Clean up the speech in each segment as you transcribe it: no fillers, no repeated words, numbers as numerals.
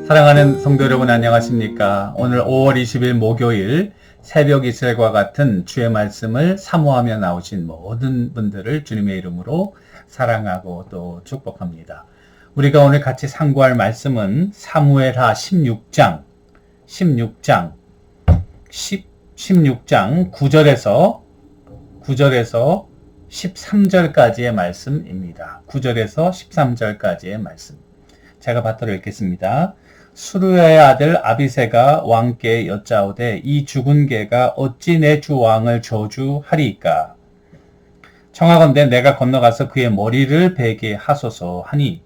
사랑하는 성도 여러분 안녕하십니까? 오늘 5월 20일 목요일 새벽 이슬과 같은 주의 말씀을 사모하며 나오신 모든 분들을 주님의 이름으로 사랑하고 또 축복합니다. 우리가 오늘 같이 상고할 말씀은 사무엘하 16장 9절에서 13절까지의 말씀입니다. 9절에서 13절까지의 말씀. 제가 받들어 읽겠습니다. 수르야의 아들 아비새가 왕께 여짜오되 이 죽은 개가 어찌 내 주 왕을 저주하리이까? 청하건대 내가 건너가서 그의 머리를 베게 하소서 하니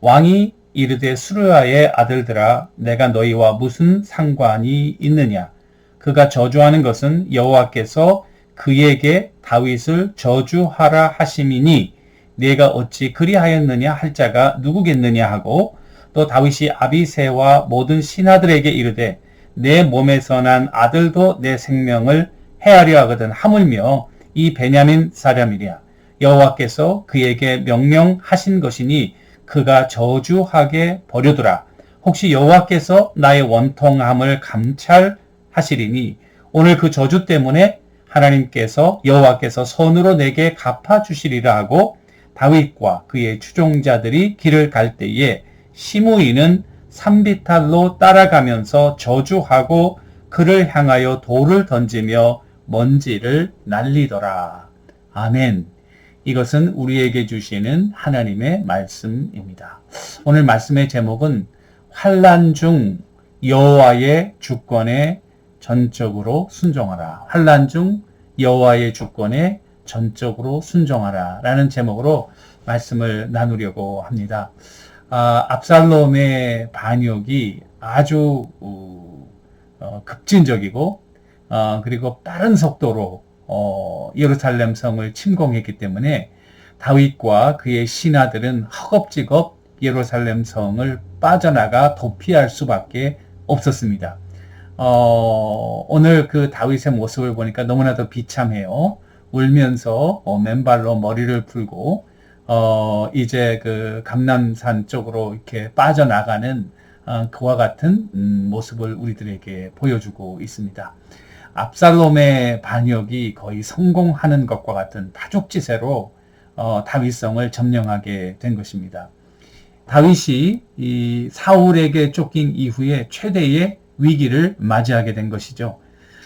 왕이 이르되 수르야의 아들들아 내가 너희와 무슨 상관이 있느냐? 그가 저주하는 것은 여호와께서 그에게 다윗을 저주하라 하심이니 네가 어찌 그리하였느냐 할 자가 누구겠느냐 하고 또 다윗이 아비새와 모든 신하들에게 이르되 내 몸에서 난 아들도 내 생명을 해하려 하거든 하물며 이 베냐민 사람이랴 여호와께서 그에게 명령하신 것이니 그가 저주하게 버려두라. 혹시 여호와께서 나의 원통함을 감찰하시리니 오늘 그 저주 때문에 하나님께서 여호와께서 손으로 내게 갚아주시리라 하고 다윗과 그의 추종자들이 길을 갈 때에 시므이는 산비탈로 따라가면서 저주하고 그를 향하여 돌을 던지며 먼지를 날리더라. 아멘. 이것은 우리에게 주시는 하나님의 말씀입니다. 오늘 말씀의 제목은 환난 중 여호와의 주권에 전적으로 순종하라. 환난 중 여호와의 주권에 전적으로 순종하라 라는 제목으로 말씀을 나누려고 합니다. 압살롬의 반역이 아주 급진적이고 그리고 빠른 속도로 예루살렘 성을 침공했기 때문에 다윗과 그의 신하들은 허겁지겁 예루살렘 성을 빠져나가 도피할 수밖에 없었습니다. 오늘 그 다윗의 모습을 보니까 너무나도 비참해요. 울면서 맨발로 머리를 풀고 이제 그 감람산 쪽으로 이렇게 빠져나가는 그와 같은 모습을 우리들에게 보여주고 있습니다. 압살롬의 반역이 거의 성공하는 것과 같은 파죽지세로 다윗성을 점령하게 된 것입니다. 다윗이 이 사울에게 쫓긴 이후에 최대의 위기를 맞이하게 된 것이죠.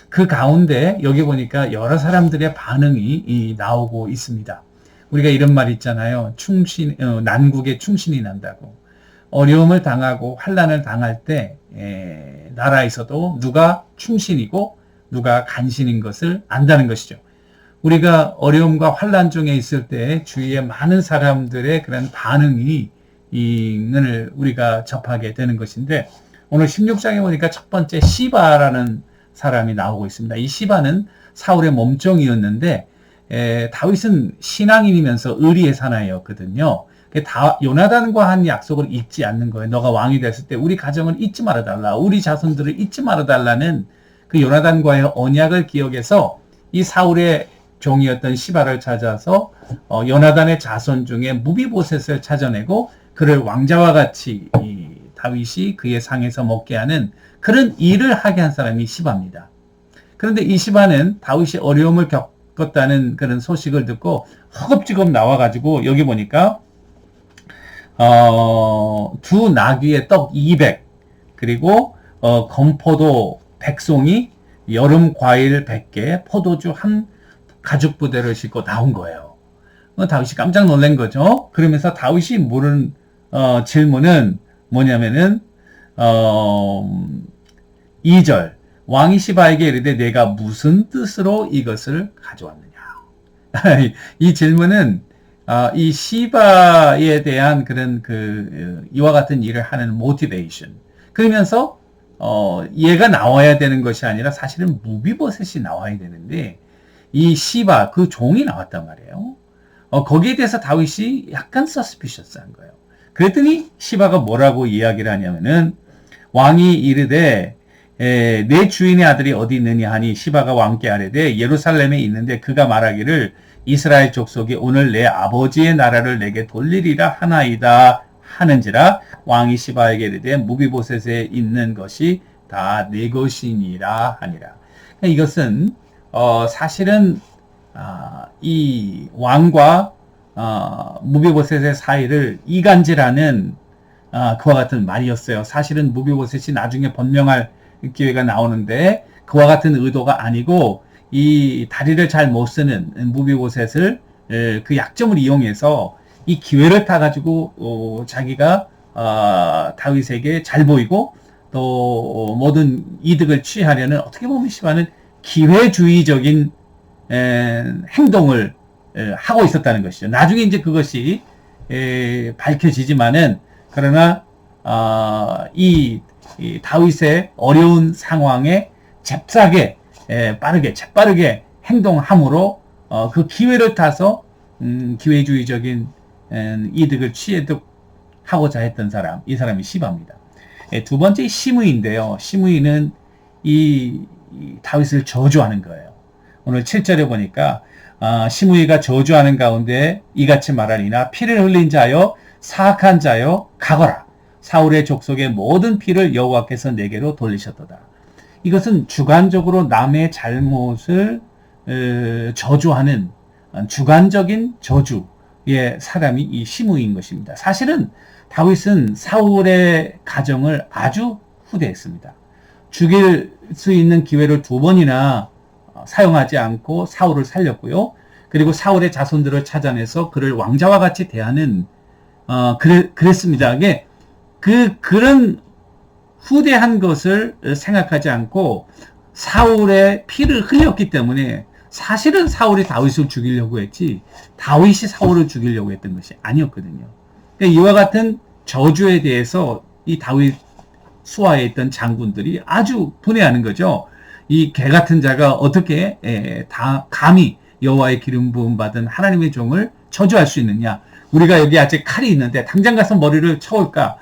그 가운데 여기 보니까 여러 사람들의 반응이 나오고 있습니다. 우리가 이런 말 있잖아요. 난국에 충신이 난다고. 어려움을 당하고 환난을 당할 때 나라에서도 누가 충신이고 누가 간신인 것을 안다는 것이죠. 우리가 어려움과 환난 중에 있을 때 주위에 많은 사람들의 그런 반응이 우리가 접하게 되는 것인데 오늘 16장에 보니까 첫 번째 시바라는 사람이 나오고 있습니다. 이 시바는 사울의 몸종이었는데 다윗은 신앙인이면서 의리의 사나이였거든요. 요나단과 한 약속을 잊지 않는 거예요. 너가 왕이 됐을 때 우리 가정을 잊지 말아달라. 우리 자손들을 잊지 말아달라는 그 요나단과의 언약을 기억해서 이 사울의 종이었던 시바를 찾아서 요나단의 자손 중에 무비보셋을 찾아내고 그를 왕자와 같이 다윗이 그의 상에서 먹게 하는 그런 일을 하게 한 사람이 시바입니다. 그런데 이 시바는 다윗이 어려움을 겪었다는 그런 소식을 듣고 허겁지겁 나와가지고 여기 보니까 두 나귀의 떡 200 그리고 건포도 100송이 여름 과일 100개 포도주 한 가죽 부대를 싣고 나온 거예요. 다윗이 깜짝 놀란 거죠. 그러면서 다윗이 물은 질문은 뭐냐면은 2절 왕이 시바에게 이르되 내가 무슨 뜻으로 이것을 가져왔느냐. 이 질문은 이 시바에 대한 그런 이와 같은 일을 하는 모티베이션. 그러면서 얘가 나와야 되는 것이 아니라 사실은 무비보셋이 나와야 되는데 이 시바 그 종이 나왔단 말이에요. 거기에 대해서 다윗이 약간 서스피셔스한 거예요. 그랬더니 시바가 뭐라고 이야기를 하냐면은 왕이 이르되 내 주인의 아들이 어디 있느냐 하니 시바가 왕께 아뢰되 예루살렘에 있는데 그가 말하기를 이스라엘 족속이 오늘 내 아버지의 나라를 내게 돌리리라 하나이다 하는지라 왕이 시바에게 이르되 무비보셋에 있는 것이 다 내 것이니라 하니라. 이것은 사실은 이 왕과 무비보셋의 사이를 이간질하는 그와 같은 말이었어요. 사실은 무비보셋이 나중에 번명할 기회가 나오는데 그와 같은 의도가 아니고 이 다리를 잘 못 쓰는 무비보셋을 그 약점을 이용해서 이 기회를 타가지고 자기가 다윗에게 잘 보이고 또 모든 이득을 취하려는 어떻게 보면 시바는 기회주의적인 행동을 하고 있었다는 것이죠. 나중에 이제 그것이 밝혀지지만은 그러나 이 다윗의 어려운 상황에 잽싸게 재빠르게 행동함으로 그 기회를 타서 기회주의적인 이득을 취하고자 했던 사람, 이 사람이 시바입니다. 두 번째 시므이인데요. 시므이는 이 다윗을 저주하는 거예요. 오늘 7절에 보니까 시므이가 저주하는 가운데 이같이 말하리나 피를 흘린 자여 사악한 자여 가거라. 사울의 족속의 모든 피를 여호와께서 내게로 돌리셨도다. 이것은 주관적으로 남의 잘못을 저주하는 주관적인 저주의 사람이 이 시므이인 것입니다. 사실은 다윗은 사울의 가정을 아주 후대했습니다. 죽일 수 있는 기회를 2번이나 사용하지 않고 사울을 살렸고요. 그리고 사울의 자손들을 찾아내서 그를 왕자와 같이 대하는 그랬습니다. 이게 그런 후대한 것을 생각하지 않고 사울의 피를 흘렸기 때문에 사실은 사울이 다윗을 죽이려고 했지 다윗이 사울을 죽이려고 했던 것이 아니었거든요. 그러니까 이와 같은 저주에 대해서 이 다윗 수하에 있던 장군들이 아주 분해하는 거죠. 이 개 같은 자가 어떻게 다 감히 여호와의 기름 부음 받은 하나님의 종을 저주할 수 있느냐? 우리가 여기 아직 칼이 있는데 당장 가서 머리를 쳐올까?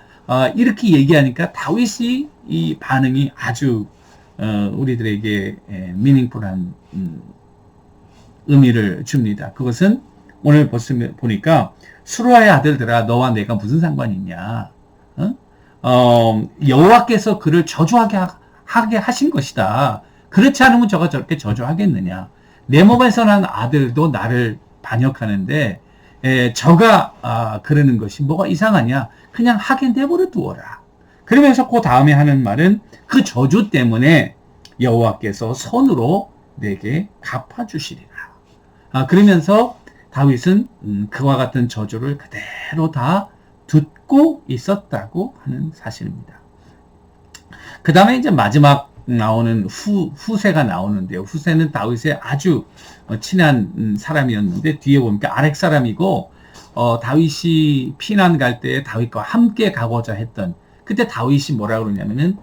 이렇게 얘기하니까 다윗이 이 반응이 아주 우리들에게 미닝풀한 의미를 줍니다. 그것은 오늘 보니까 수루아의 아들들아 너와 내가 무슨 상관이 있냐? 여호와께서 그를 저주하게 하게 하신 것이다. 그렇지 않으면 저가 저렇게 저주하겠느냐? 내 몸에서 난 아들도 나를 반역하는데 저가 그러는 것이 뭐가 이상하냐? 그냥 하게 내버려 두어라. 그러면서 그 다음에 하는 말은 그 저주 때문에 여호와께서 손으로 내게 갚아주시리라. 그러면서 다윗은 그와 같은 저주를 그대로 다 듣고 있었다고 하는 사실입니다. 그 다음에 이제 마지막 나오는 후세가 나오는데요. 후세는 다윗의 아주 친한 사람이었는데 뒤에 보니까 아렉 사람이고 다윗이 피난 갈 때 다윗과 함께 가고자 했던 그때 다윗이 뭐라 그러냐면은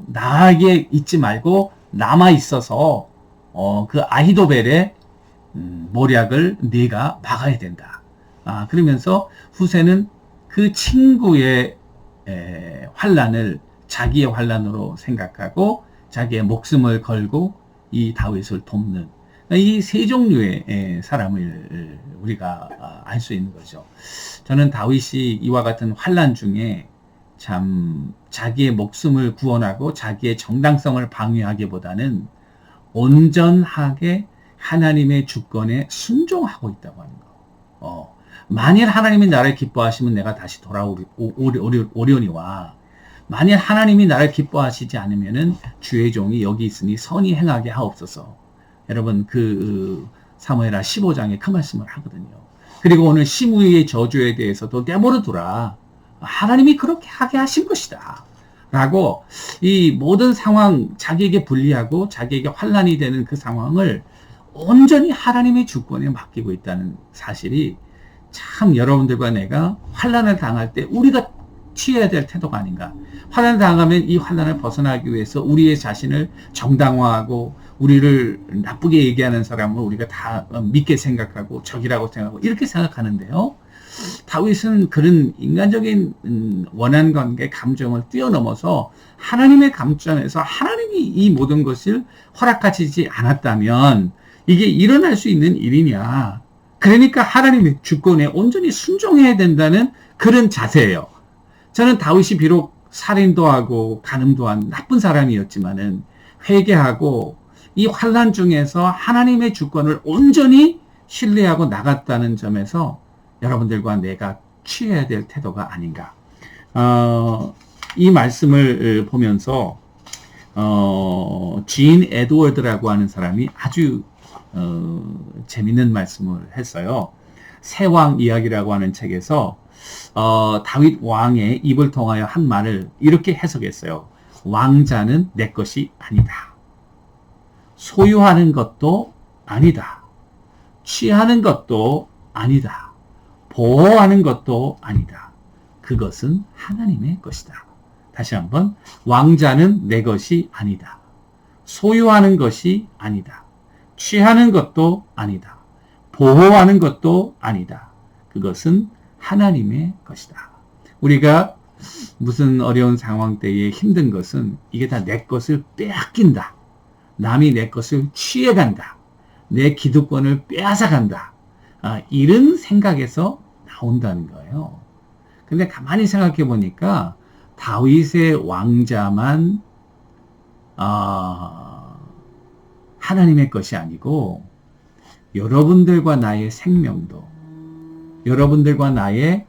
나에게 있지 말고 남아 있어서 그 아히도벨의 모략을 네가 막아야 된다. 그러면서 후세는 그 친구의 환난을 자기의 환난으로 생각하고 자기의 목숨을 걸고 이 다윗을 돕는 이 세 종류의 사람을 우리가 알 수 있는 거죠. 저는 다윗이 이와 같은 환난 중에 참 자기의 목숨을 구원하고 자기의 정당성을 방해하기보다는 온전하게 하나님의 주권에 순종하고 있다고 하는 거. 만일 하나님이 나를 기뻐하시면 내가 다시 돌아오려니와 만일 하나님이 나를 기뻐하시지 않으면은 주의 종이 여기 있으니 선히 행하게 하옵소서. 여러분 사무엘하 15장에 그 말씀을 하거든요. 그리고 오늘 시므이의 저주에 대해서도 내버려 두라. 하나님이 그렇게 하게 하신 것이다. 라고 이 모든 상황 자기에게 불리하고 자기에게 환난이 되는 그 상황을 온전히 하나님의 주권에 맡기고 있다는 사실이 참 여러분들과 내가 환난을 당할 때 우리가 취해야 될 태도가 아닌가. 환난을 당하면 이 환난을 벗어나기 위해서 우리의 자신을 정당화하고 우리를 나쁘게 얘기하는 사람을 우리가 다 믿게 생각하고 적이라고 생각하고 이렇게 생각하는데요. 다윗은 그런 인간적인 원한 관계 감정을 뛰어넘어서 하나님의 감점에서 하나님이 이 모든 것을 허락하시지 않았다면 이게 일어날 수 있는 일이냐. 그러니까 하나님의 주권에 온전히 순종해야 된다는 그런 자세예요. 저는 다윗이 비록 살인도 하고 간음도 한 나쁜 사람이었지만은 회개하고 이 환난 중에서 하나님의 주권을 온전히 신뢰하고 나갔다는 점에서 여러분들과 내가 취해야 될 태도가 아닌가. 이 말씀을 보면서 진 에드워드라고 하는 사람이 아주 재밌는 말씀을 했어요. 새왕 이야기라고 하는 책에서 다윗 왕의 입을 통하여 한 말을 이렇게 해석했어요. 왕자는 내 것이 아니다. 소유하는 것도 아니다. 취하는 것도 아니다. 보호하는 것도 아니다. 그것은 하나님의 것이다. 다시 한번, 왕자는 내 것이 아니다. 소유하는 것이 아니다. 취하는 것도 아니다. 보호하는 것도 아니다. 그것은 하나님의 것이다. 우리가 무슨 어려운 상황 때에 힘든 것은 이게 다 내 것을 빼앗긴다. 남이 내 것을 취해간다. 내 기득권을 빼앗아간다. 이런 생각에서 나온다는 거예요. 근데 가만히 생각해 보니까 다윗의 왕자만 하나님의 것이 아니고 여러분들과 나의 생명도, 여러분들과 나의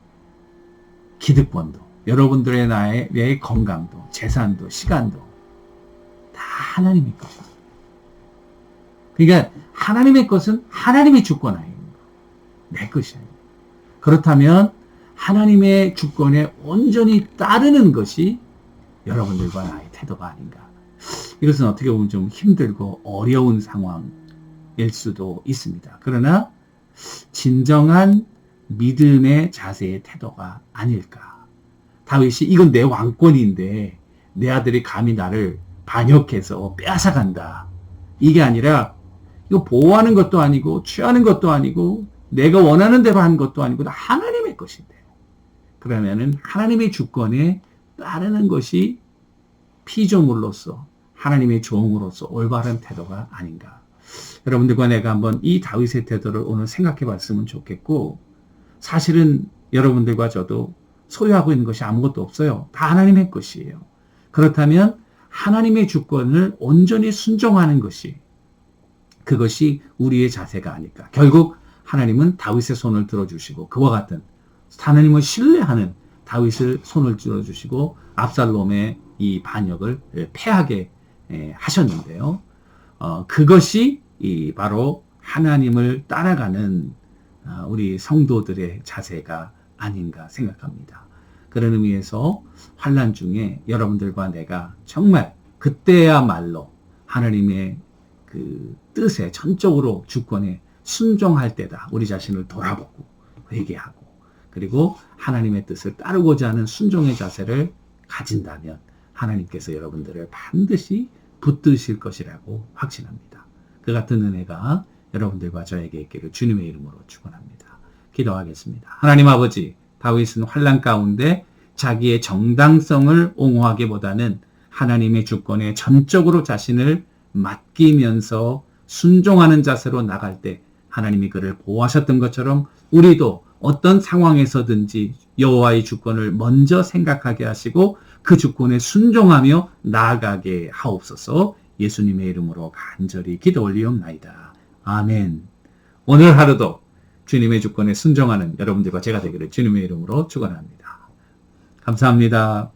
기득권도, 여러분들의 나의 건강도, 재산도, 시간도 다 하나님의 것이다. 그러니까 하나님의 것은 하나님의 주권 아닙니다. 내 것이 아닙니다. 그렇다면 하나님의 주권에 온전히 따르는 것이 여러분들과 나의 태도가 아닌가. 이것은 어떻게 보면 좀 힘들고 어려운 상황일 수도 있습니다. 그러나 진정한 믿음의 자세의 태도가 아닐까. 다윗이 이건 내 왕권인데 내 아들이 감히 나를 반역해서 빼앗아간다. 이게 아니라 이거 보호하는 것도 아니고 취하는 것도 아니고 내가 원하는 대로 하는 것도 아니고 다 하나님의 것인데. 그러면은 하나님의 주권에 따르는 것이 피조물로서 하나님의 종으로서 올바른 태도가 아닌가. 여러분들과 내가 한번 이 다윗의 태도를 오늘 생각해 봤으면 좋겠고, 사실은 여러분들과 저도 소유하고 있는 것이 아무것도 없어요. 다 하나님의 것이에요. 그렇다면 하나님의 주권을 온전히 순종하는 것이, 그것이 우리의 자세가 아닐까. 결국 하나님은 다윗의 손을 들어주시고 그와 같은 하나님을 신뢰하는 다윗을 손을 들어주시고 압살롬의 이 반역을 패하게 하셨는데요. 그것이 바로 하나님을 따라가는 우리 성도들의 자세가 아닌가 생각합니다. 그런 의미에서 환난 중에 여러분들과 내가 정말 그때야말로 하나님의 그 뜻에 전적으로 주권에 순종할 때다. 우리 자신을 돌아보고 회개하고 그리고 하나님의 뜻을 따르고자 하는 순종의 자세를 가진다면 하나님께서 여러분들을 반드시 붙드실 것이라고 확신합니다. 그 같은 은혜가 여러분들과 저에게 있기를 주님의 이름으로 축원합니다. 기도하겠습니다. 하나님 아버지, 다윗은 환난 가운데 자기의 정당성을 옹호하기보다는 하나님의 주권에 전적으로 자신을 맡기면서 순종하는 자세로 나갈 때 하나님이 그를 보호하셨던 것처럼 우리도 어떤 상황에서든지 여호와의 주권을 먼저 생각하게 하시고 그 주권에 순종하며 나아가게 하옵소서. 예수님의 이름으로 간절히 기도 올리옵나이다. 아멘. 오늘 하루도 주님의 주권에 순종하는 여러분들과 제가 되기를 주님의 이름으로 축원합니다. 감사합니다.